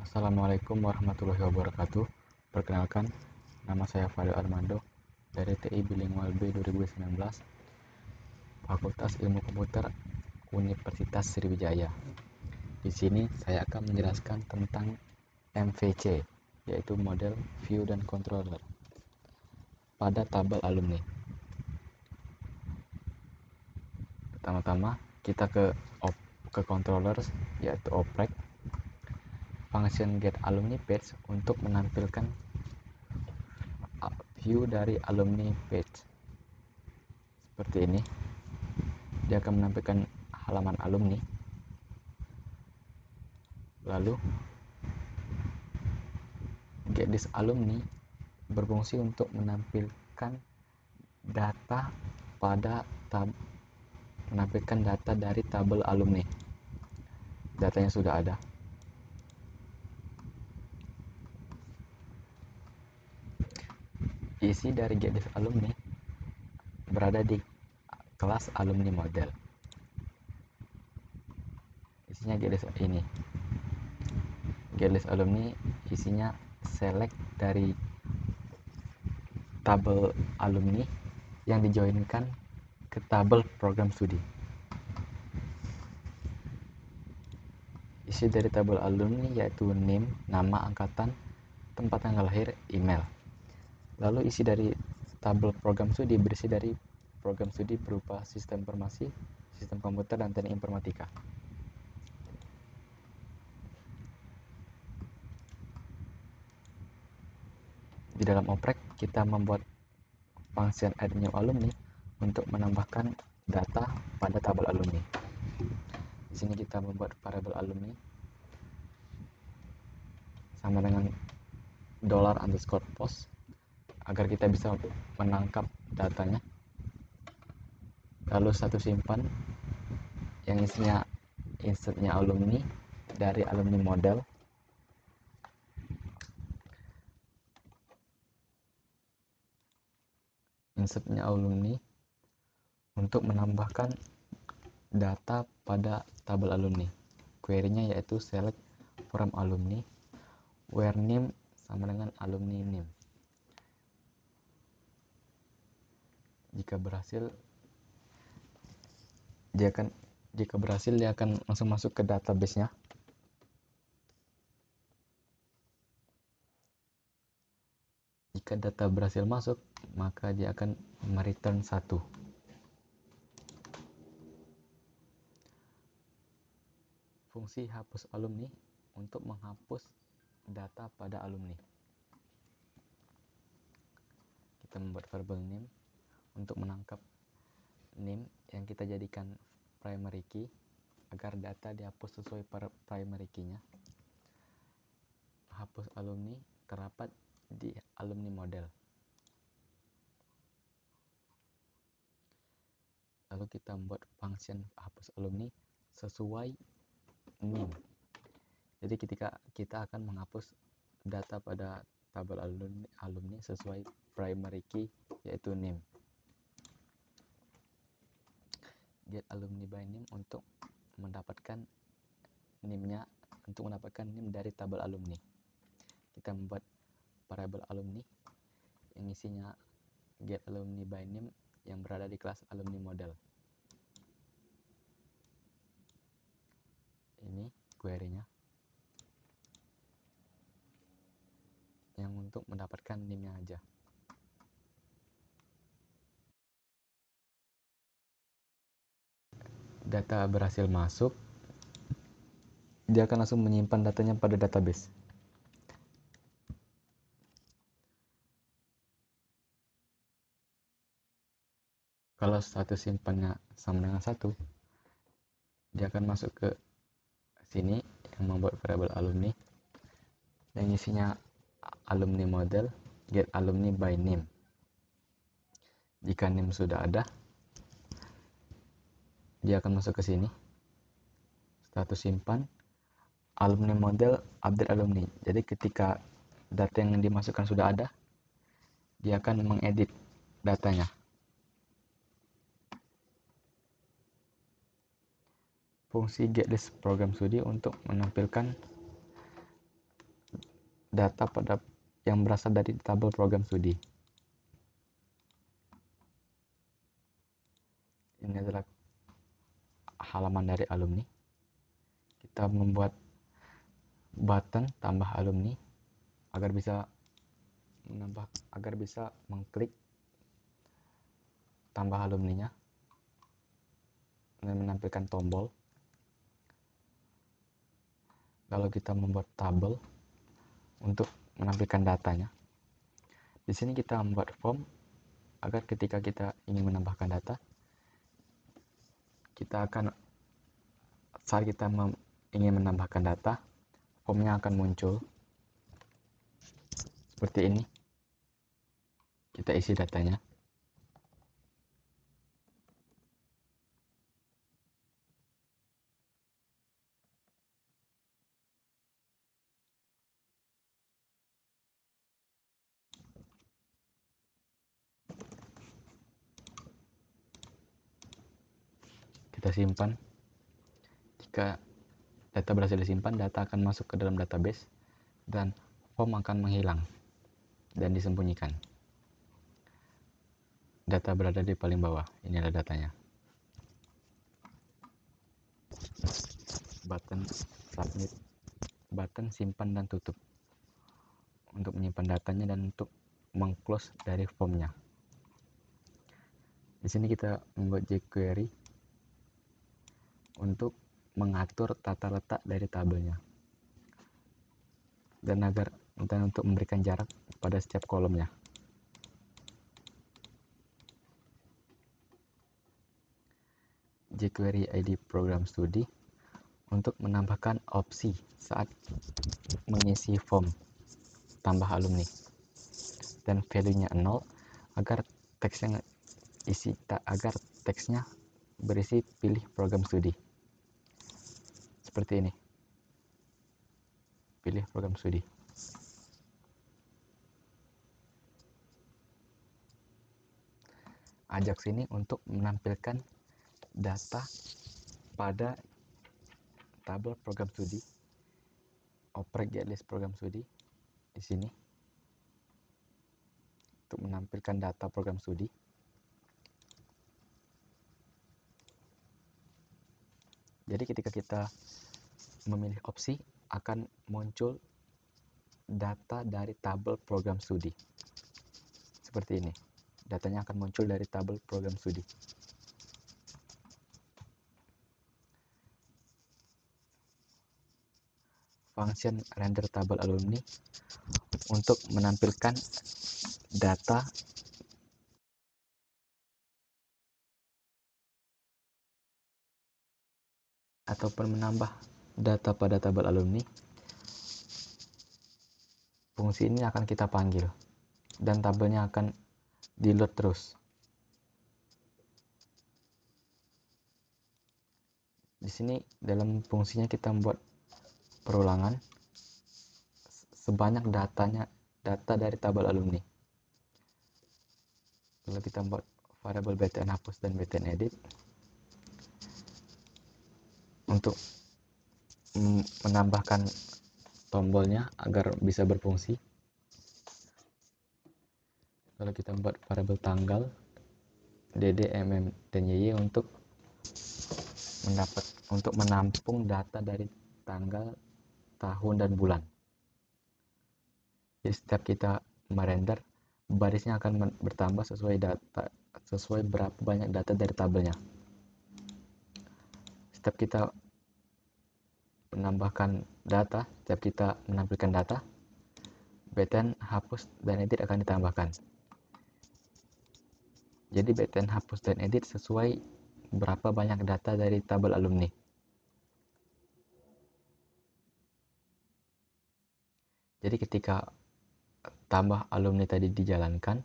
Assalamualaikum warahmatullahi wabarakatuh. Perkenalkan, nama saya Fadil Armando dari TI Bilingual B 2019, Fakultas Ilmu Komputer Universitas Sriwijaya. Di sini saya akan menjelaskan tentang MVC, yaitu model view dan controller pada tabel alumni. Pertama-tama kita ke controller, yaitu oprek, function get alumni page untuk menampilkan view dari alumni page. Seperti ini, dia akan menampilkan halaman alumni. Lalu getDis alumni berfungsi untuk menampilkan data dari tabel alumni. Datanya sudah ada. Isi dari getDis alumni berada di kelas alumni model. Isinya getDis ini. getDis alumni isinya select dari tabel alumni yang dijoinkan ke tabel program studi. Isi dari tabel alumni yaitu name, nama, angkatan, tempat tanggal lahir, email. Lalu isi dari tabel program studi berisi dari program studi berupa sistem informasi, sistem komputer, dan teknik informatika. Di dalam oprek kita membuat function add new alumni untuk menambahkan data pada tabel alumni. Di sini kita membuat variabel alumni sama dengan $_post agar kita bisa menangkap datanya. Lalu satu simpan yang isinya insertnya alumni dari alumni model. Insertnya alumni untuk menambahkan data pada tabel alumni. Query-nya yaitu select from alumni where name sama dengan alumni name. Jika berhasil dia akan langsung masuk ke database-nya. Jika data berhasil masuk, maka dia akan mereturn 1. Fungsi hapus alumni untuk menghapus data pada alumni. Kita membuat variable name untuk menangkap name yang kita jadikan primary key agar data dihapus sesuai primary key-nya. Hapus alumni terdapat di alumni model. Lalu kita membuat function hapus alumni sesuai name. Jadi ketika kita akan menghapus data pada tabel alumni sesuai primary key yaitu name. Get alumni by name untuk mendapatkan name dari tabel alumni. Kita membuat variabel alumni yang isinya get alumni by name yang berada di kelas alumni model. Ini query-nya yang untuk mendapatkan name-nya aja. Data berhasil masuk, dia akan langsung menyimpan datanya pada database. Kalau status simpannya sama dengan 1, dia akan masuk ke sini yang membuat variabel alumni yang isinya alumni model get alumni by name. Jika name sudah ada, dia akan masuk ke sini, status simpan alumni model update alumni. Jadi ketika data yang dimasukkan sudah ada, dia akan mengedit datanya. Fungsi getList program studi untuk menampilkan data yang berasal dari tabel program studi. Ini adalah halaman dari alumni. Kita membuat button tambah alumni agar bisa mengklik tambah alumninya dan menampilkan tombol. Lalu kita membuat tabel untuk menampilkan datanya. Di sini kita membuat form agar ketika kita ingin menambahkan data, saat kita ingin menambahkan data, formnya akan muncul seperti ini. Kita isi datanya. Kita simpan. Jika data berhasil disimpan, data akan masuk ke dalam database dan form akan menghilang dan disembunyikan. Data berada di paling bawah. Ini adalah datanya. Button submit, button simpan dan tutup untuk menyimpan datanya dan untuk mengclose dari formnya. Di sini kita membuat jQuery untuk mengatur tata letak dari tabelnya dan untuk memberikan jarak pada setiap kolomnya. jQuery ID program studi untuk menambahkan opsi saat mengisi form tambah alumni dan value-nya 0 agar teksnya berisi pilih program studi. Seperti ini. Pilih program studi. Ajax ini untuk menampilkan data pada tabel program studi, oprek getlist program studi di sini untuk menampilkan data program studi. Jadi ketika kita memilih opsi akan muncul data dari tabel program studi. Seperti ini. Datanya akan muncul dari tabel program studi. Function render tabel alumni untuk menampilkan data ataupun menambah data pada tabel alumni. Fungsi ini akan kita panggil dan tabelnya akan di-load terus. Di sini dalam fungsinya kita membuat perulangan sebanyak data dari tabel alumni. Lalu kita membuat variabel btn hapus dan btn edit untuk menambahkan tombolnya agar bisa berfungsi. Lalu kita membuat variabel tanggal dd, mm, dan yy untuk menampung data dari tanggal, tahun, dan bulan. Jadi setiap kita merender, barisnya akan bertambah sesuai berapa banyak data dari tabelnya. Setiap kita menambahkan data, setiap kita menampilkan data, btn hapus dan edit akan ditambahkan. Jadi btn hapus dan edit sesuai berapa banyak data dari tabel alumni. Jadi ketika tambah alumni tadi dijalankan,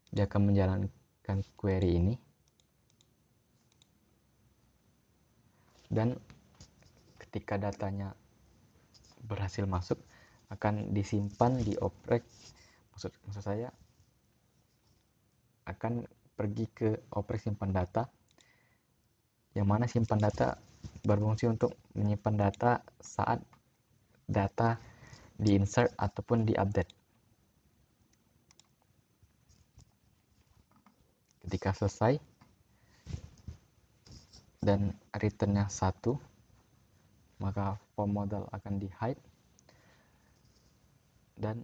dia akan menjalankan query ini dan ketika datanya berhasil masuk akan disimpan di oprek, maksud saya akan pergi ke oprek simpan data, yang mana simpan data berfungsi untuk menyimpan data saat data di insert ataupun di update. Ketika selesai dan returnnya 1, maka form model akan di hide dan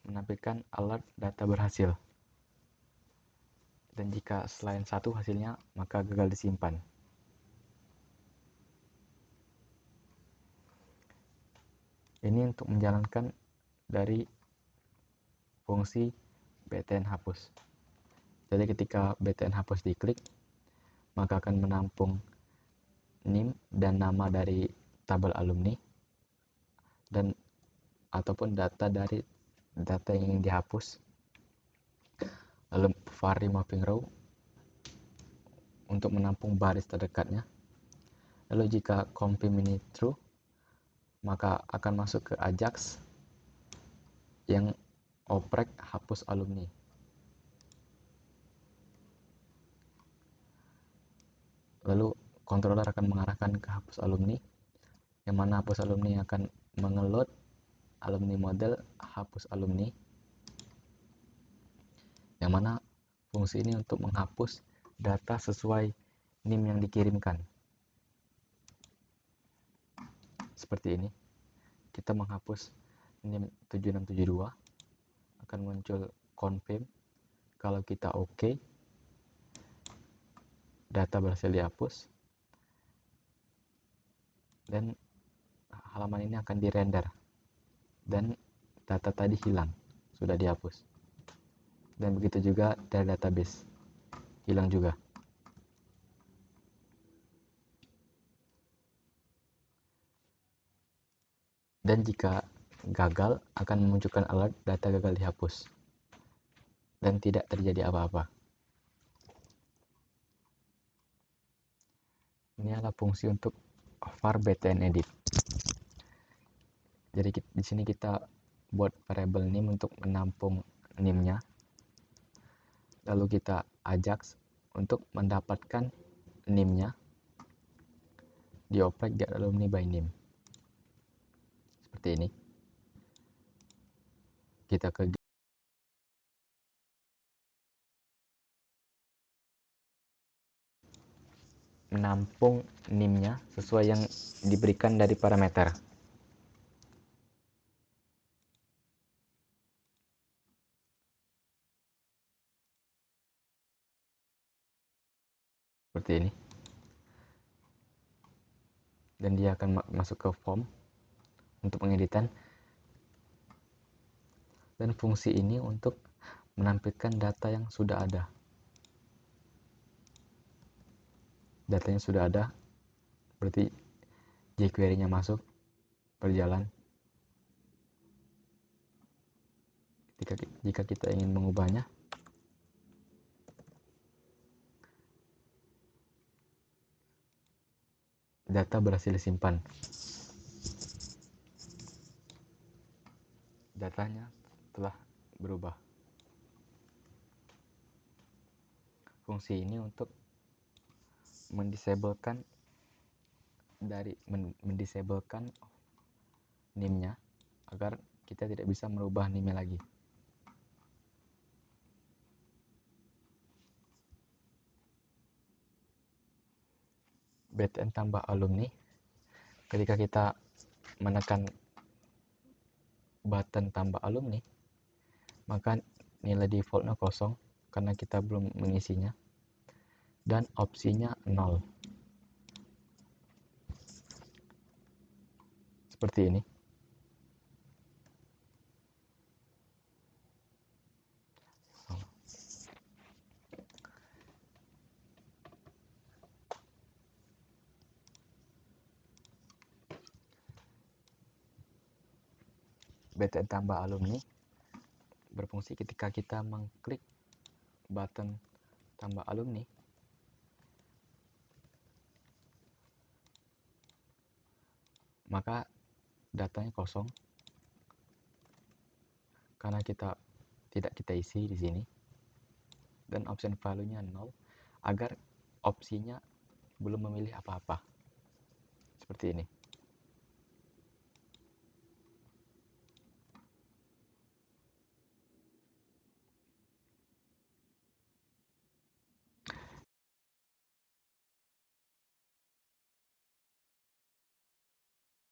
menampilkan alert data berhasil. Dan jika selain 1 hasilnya, maka gagal disimpan. Ini untuk menjalankan dari fungsi btn hapus. Jadi ketika btn hapus diklik, maka akan menampung NIM dan nama dari tabel alumni dan ataupun data dari data yang ingin dihapus. Lalu var mapping row untuk menampung baris terdekatnya. Lalu jika confirm ini true, maka akan masuk ke Ajax yang oprek hapus alumni. Lalu controller akan mengarahkan ke hapus alumni, yang mana hapus alumni akan mengeload alumni model hapus alumni, yang mana fungsi ini untuk menghapus data sesuai NIM yang dikirimkan. Seperti ini, kita menghapus NIM 7672, akan muncul confirm kalau kita oke, data berhasil dihapus, dan halaman ini akan dirender, dan data tadi hilang, sudah dihapus. Dan begitu juga dari database, hilang juga. Dan jika gagal, akan memunculkan alert data gagal dihapus dan tidak terjadi apa-apa. Ini adalah fungsi untuk var btn edit. Jadi di sini kita buat variabel NIM untuk menampung NIM-nya. Lalu kita Ajax untuk mendapatkan NIM-nya dioprek get alumni by NIM. Seperti ini. Kita ke menampung NIM-nya sesuai yang diberikan dari parameter. Seperti ini. Dan dia akan masuk ke form untuk pengeditan. Dan fungsi ini untuk menampilkan data yang sudah ada. Datanya sudah ada, berarti jQuery-nya masuk, berjalan. Jika kita ingin mengubahnya, data berhasil disimpan. Datanya telah berubah. Fungsi ini untuk mendisablekan NIM-nya agar kita tidak bisa merubah NIM-nya lagi. btn tambah alumni, ketika kita menekan button tambah alumni, maka nilai defaultnya kosong karena kita belum mengisinya, dan opsinya 0. Seperti ini. btn tambah alumni berfungsi ketika kita mengklik button tambah alumni, maka datanya kosong karena tidak kita isi di sini, dan option value-nya 0 agar opsinya belum memilih apa-apa. Seperti ini.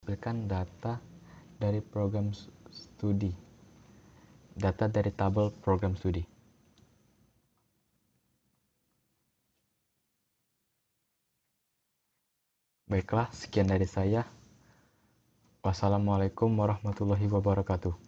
menampilkan data dari program studi, data dari tabel program studi. Baiklah, sekian dari saya. Wassalamualaikum warahmatullahi wabarakatuh.